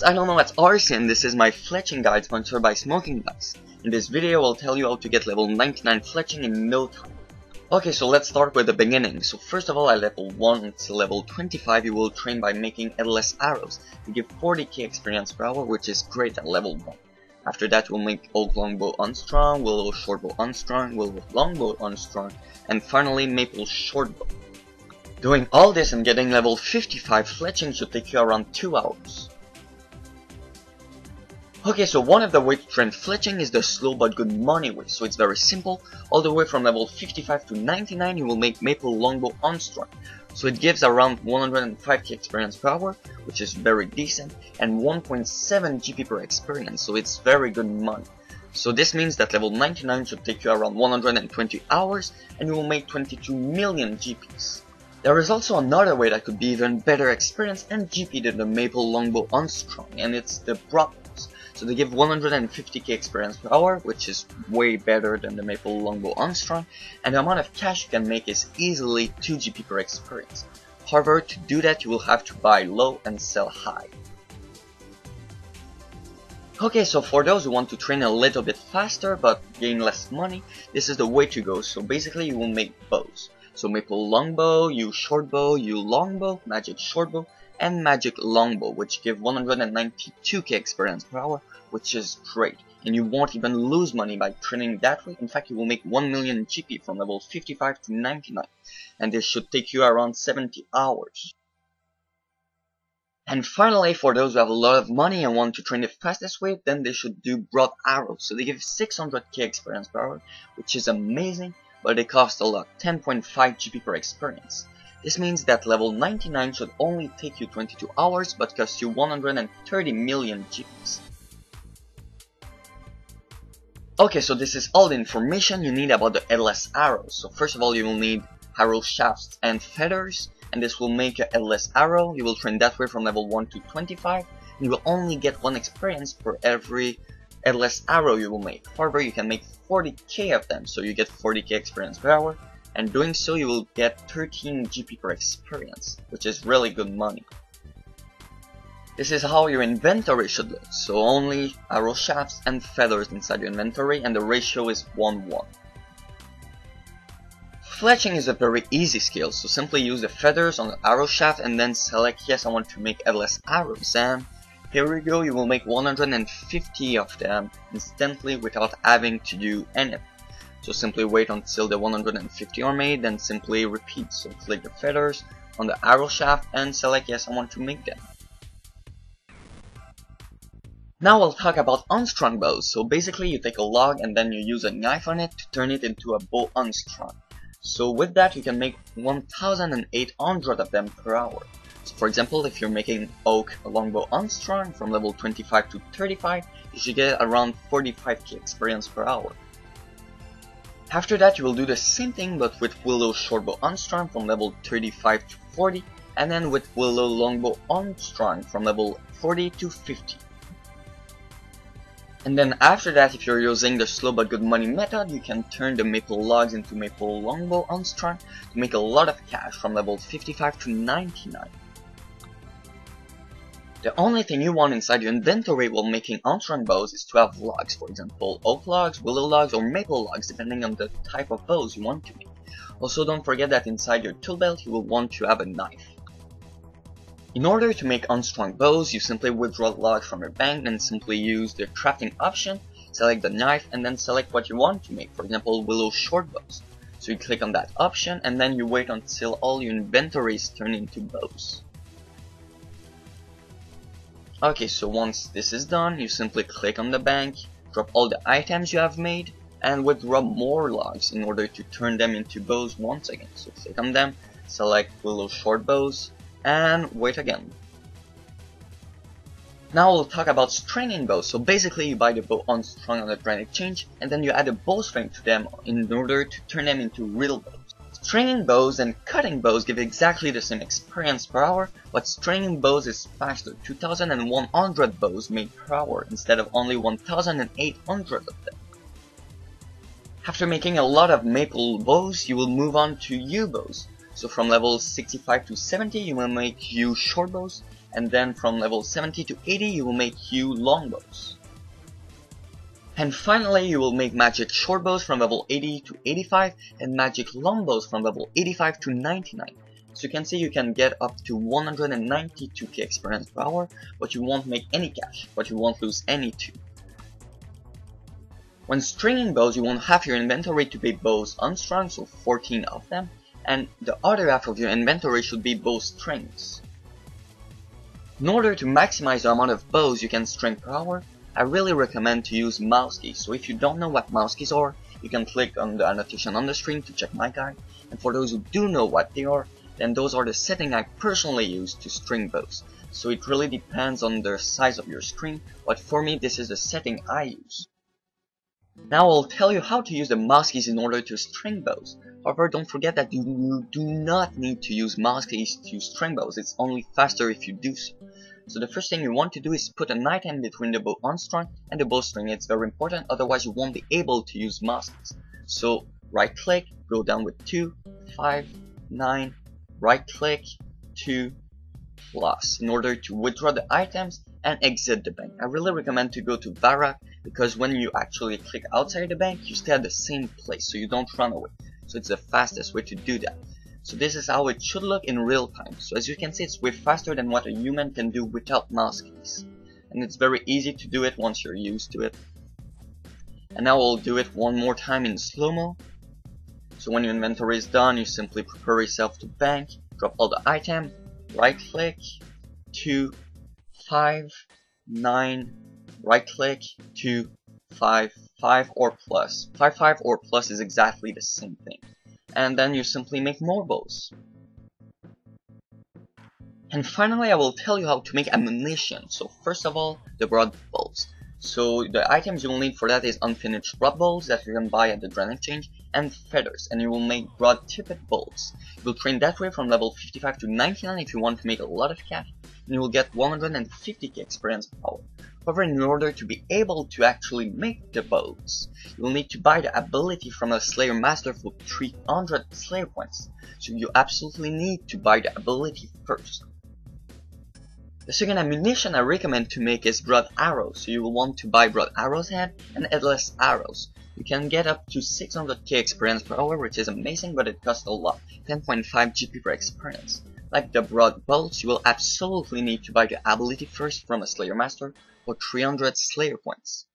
IdkWhatsRc, and this is my fletching guide sponsored by Smoking Dice. In this video I'll tell you how to get level 99 fletching in no time. Okay, so let's start with the beginning. So first of all, at level 1 until level 25 you will train by making Headless Arrows. You give 40k experience per hour, which is great at level 1. After that we'll make Oak Longbow Unstrung, Willow Shortbow Unstrung, Willow Longbow Unstrung, and finally Maple Shortbow. Doing all this and getting level 55 fletching should take you around 2 hours. Okay, so one of the ways to train fletching is the slow but good money way, so it's very simple. All the way from level 55 to 99 you will make Maple Longbow Unstrung. So it gives around 105k experience per hour, which is very decent, and 1.7 GP per experience, so it's very good money. So this means that level 99 should take you around 120 hours, and you will make 22 million GPs. There is also another way that could be even better experience and GP than the Maple Longbow Unstrung, and it's the Proto-Tools. So they give 150k experience per hour, which is way better than the Maple Longbow Unstrung, and the amount of cash you can make is easily 2 GP per experience. However, to do that you will have to buy low and sell high. Okay, so for those who want to train a little bit faster but gain less money, this is the way to go. So basically you will make bows. So Maple Longbow, Yew Shortbow, Yew Longbow, Magic Shortbow, and Magic Longbow, which give 192k experience per hour, which is great. And you won't even lose money by training that way. In fact, you will make 1 million GP from level 55 to 99. And this should take you around 70 hours. And finally, for those who have a lot of money and want to train the fastest way, then they should do Broad Arrows. So they give 600k experience per hour, which is amazing, but they cost a lot, 10.5 GP per experience. This means that level 99 should only take you 22 hours, but cost you 130 million GPs. Okay, so this is all the information you need about the Headless Arrows. So first of all, you will need arrow shafts and feathers, and this will make a Headless Arrow. You will train that way from level 1 to 25. You will only get 1 experience per every Headless Arrow you will make. However, you can make 40k of them, so you get 40k experience per hour, and doing so you will get 13 GP per experience, which is really good money. This is how your inventory should look, so only arrow shafts and feathers inside your inventory, and the ratio is 1:1. Fletching is a very easy skill, so simply use the feathers on the arrow shaft and then select yes, I want to make Headless Arrows, and here we go, you will make 150 of them instantly without having to do anything. So simply wait until the 150 are made, then simply repeat. So click the feathers on the arrow shaft and select yes, I want to make them. Now we'll talk about unstrung bows. So basically you take a log and then you use a knife on it to turn it into a bow unstrung. So with that you can make 1,800 of them per hour. So for example, if you're making Oak Longbow Unstrung from level 25 to 35, you should get around 45k experience per hour. After that you will do the same thing but with Willow Shortbow Unstrung from level 35 to 40, and then with Willow Longbow Unstrung from level 40 to 50. And then after that, if you're using the slow but good money method, you can turn the maple logs into Maple Longbow Unstrung to make a lot of cash from level 55 to 99. The only thing you want inside your inventory while making unstrung bows is to have logs, for example oak logs, willow logs, or maple logs depending on the type of bows you want to make. Also don't forget that inside your tool belt you will want to have a knife. In order to make unstrung bows, you simply withdraw logs from your bank and simply use the crafting option, select the knife, and then select what you want to make, for example Willow Shortbows. So you click on that option and then you wait until all your inventory is turned into bows. Okay, so once this is done, you simply click on the bank, drop all the items you have made, and withdraw more logs in order to turn them into bows once again. So click on them, select Willow Shortbows, and wait again. Now we'll talk about stringing bows. So basically you buy the bow unstrung on the Grand Exchange, and then you add a bowstring to them in order to turn them into real bows. Stringing bows and cutting bows give exactly the same experience per hour, but stringing bows is faster, 2,100 bows made per hour instead of only 1,800 of them. After making a lot of maple bows, you will move on to yew bows. So from level 65 to 70 you will make Yew Shortbows, and then from level 70 to 80 you will make Yew Longbows. And finally you will make Magic Shortbows from level 80 to 85 and Magic Longbows from level 85 to 99. So you can see you can get up to 192k experience per hour, but you won't make any cash, but you won't lose any too. When stringing bows, you won't have your inventory to be bows unstrung, so 14 of them, and the other half of your inventory should be bow strings. In order to maximize the amount of bows you can string per hour, I really recommend to use mouse keys. So if you don't know what mouse keys are, you can click on the annotation on the screen to check my guide, and for those who do know what they are, then those are the settings I personally use to string bows. So it really depends on the size of your screen, but for me this is the setting I use. Now I'll tell you how to use the mouse keys in order to string bows. However, don't forget that you do not need to use mouse keys to string bows, it's only faster if you do so. So the first thing you want to do is put an item between the bow unstrung and the bowstring. It's very important, otherwise you won't be able to use mouse keys. So right click, go down with 2, 5, 9, right click, 2, plus in order to withdraw the items and exit the bank. I really recommend to go to Barak because when you actually click outside the bank, you stay at the same place so you don't run away. So it's the fastest way to do that. So this is how it should look in real time. So as you can see, it's way faster than what a human can do without mouse keys. And it's very easy to do it once you're used to it. And now we'll do it one more time in slow-mo. So when your inventory is done, you simply prepare yourself to bank, drop all the item, right click, 2, 5, 9, right click, 2, 5, 5 or plus. 5, 5 or plus is exactly the same thing. And then you simply make more bows. And finally I will tell you how to make ammunition. So first of all, the broad bolts. So the items you will need for that is unfinished broad bolts that you can buy at the Grand Exchange, and feathers, and you will make broad tipped bolts. You will train that way from level 55 to 99 if you want to make a lot of cash, and you will get 150k experience per hour. However, in order to be able to actually make the bows, you will need to buy the ability from a Slayer Master for 300 Slayer points. So you absolutely need to buy the ability first. The second ammunition I recommend to make is broad arrows. So you will want to buy broad arrows head and headless arrows. You can get up to 600k experience per hour, which is amazing, but it costs a lot, 10.5 GP per experience. Like the broad bolts, you will absolutely need to buy the ability first from a Slayer Master for 300 Slayer points.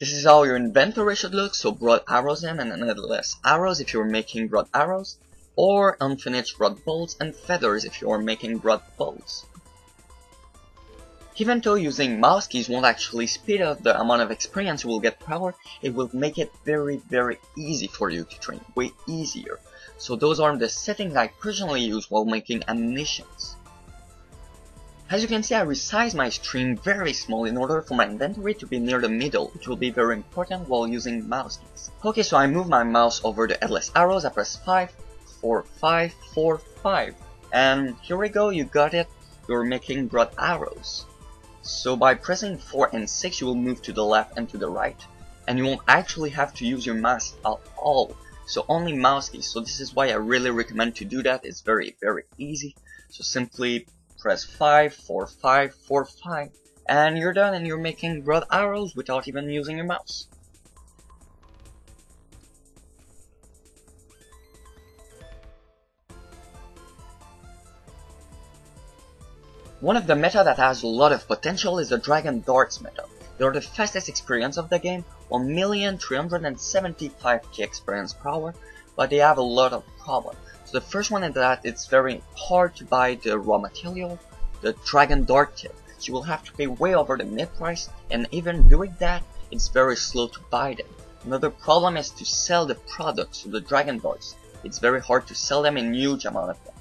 This is how your inventory should look, so broad arrows and headless arrows if you're making broad arrows, or unfinished broad bolts and feathers if you are making broad bolts. Even though using mouse keys won't actually speed up the amount of experience you will get per hour, it will make it very easy for you to train, way easier. So those are the settings I personally use while making ammunitions. As you can see, I resize my string very small in order for my inventory to be near the middle, which will be very important while using mouse keys. Okay, so I move my mouse over the headless arrows, I press 5, 4, 5, 4, 5. And here we go, you got it, you're making broad arrows. So by pressing 4 and 6, you will move to the left and to the right, and you won't actually have to use your mouse at all. So only mouse keys, so this is why I really recommend to do that, it's very easy. So simply press 5, 4, 5, 4, 5, and you're done and you're making broad arrows without even using your mouse. One of the meta that has a lot of potential is the Dragon Darts meta. They are the fastest experience of the game, 1,375k experience per hour, but they have a lot of problems. So the first one is that it's very hard to buy the raw material, the Dragon Dart tip. So you will have to pay way over the mid price, and even doing that, it's very slow to buy them. Another problem is to sell the products, so the Dragon Darts. It's very hard to sell them in huge amount of them.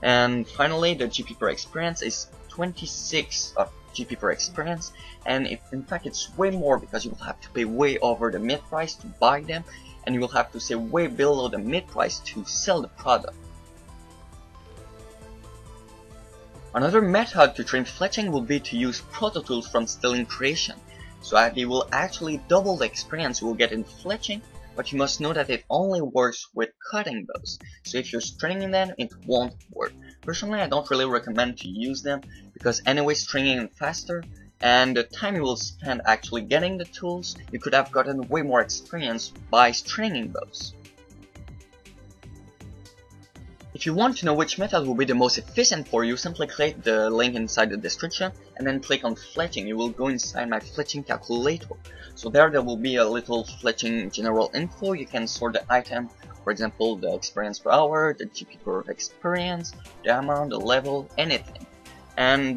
And finally, the GP per experience is 26 of GP per experience, and in fact it's way more because you will have to pay way over the mid price to buy them, and you will have to stay way below the mid price to sell the product. Another method to train fletching will be to use Proto-Tool from Stealing Creation, so that they will actually double the experience you will get in fletching, but you must know that it only works with cutting bows. So if you're stringing them, it won't work. Personally, I don't really recommend to use them because anyway, stringing them faster and the time you will spend actually getting the tools, you could have gotten way more experience by stringing those. If you want to know which method will be the most efficient for you, simply click the link inside the description and then click on Fletching. You will go inside my Fletching calculator. So there will be a little Fletching general info. You can sort the item, for example, the experience per hour, the GP per experience, the amount, the level, anything.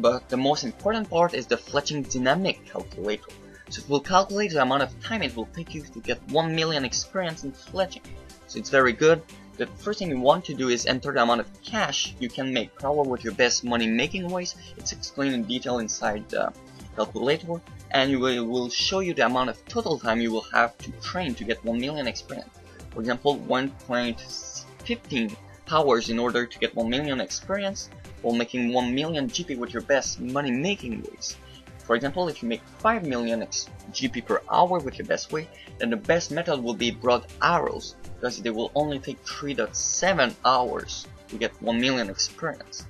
But the most important part is the Fletching dynamic calculator. So it will calculate the amount of time it will take you to get 1 million experience in Fletching. So it's very good. The first thing you want to do is enter the amount of cash you can make per hour with your best money making ways. It's explained in detail inside the calculator, and it will show you the amount of total time you will have to train to get 1 million experience. For example, 1.15 hours in order to get 1 million experience, while making 1 million GP with your best money making ways. For example, if you make 5 million GP per hour with your best way, then the best method will be broad arrows, because they will only take 3.7 hours to get 1 million experience.